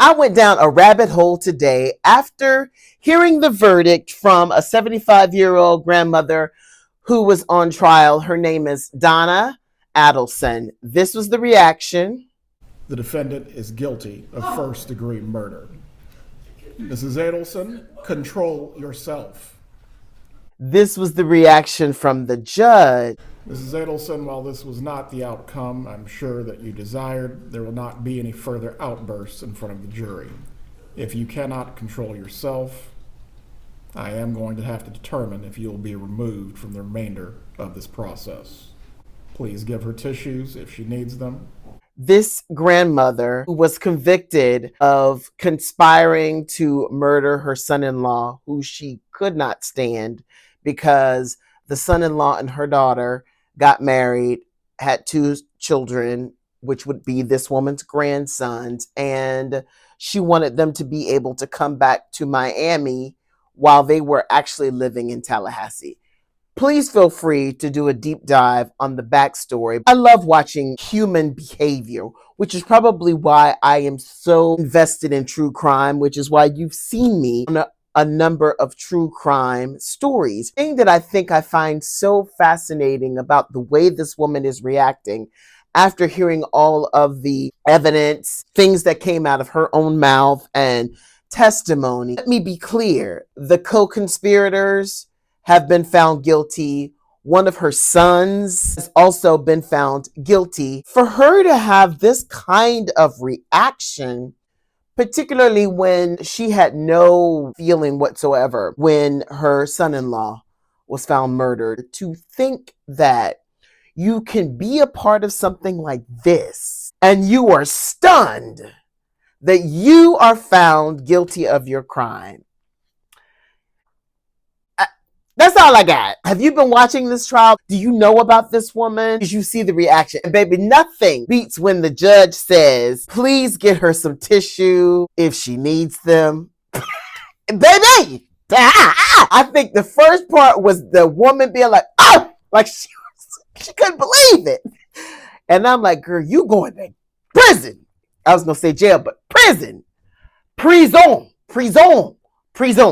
I went down a rabbit hole today after hearing the verdict from a 75-year-old grandmother who was on trial. Her name is Donna Adelson. This was the reaction. The defendant is guilty of first-degree murder. Mrs. Adelson, control yourself. This was the reaction from the judge. Mrs. Adelson, while this was not the outcome I'm sure that you desired, there will not be any further outbursts in front of the jury. If you cannot control yourself, I am going to have to determine if you will be removed from the remainder of this process. Please give her tissues if she needs them. This grandmother who was convicted of conspiring to murder her son-in-law, who she could not stand because the son-in-law and her daughter got married, had two children, which would be this woman's grandsons, and she wanted them to be able to come back to Miami while they were actually living in Tallahassee. Please feel free to do a deep dive on the backstory. I love watching human behavior, which is probably why I am so invested in true crime, which is why you've seen me on a number of true crime stories. The thing that I think I find so fascinating about the way this woman is reacting after hearing all of the evidence, things that came out of her own mouth and testimony. Let me be clear. The co-conspirators have been found guilty. One of her sons has also been found guilty. For her to have this kind of reaction, particularly when she had no feeling whatsoever when her son-in-law was found murdered, to think that you can be a part of something like this and you are stunned that you are found guilty of your crime. That's all I got. Have you been watching this trial? Do you know about this woman? Did you see the reaction? And baby, nothing beats when the judge says, please get her some tissue if she needs them. Baby! I think the first part was the woman being like, oh! Like she couldn't believe it. And I'm like, girl, you going to prison. I was going to say jail, but prison. Prison. Prison. Prison.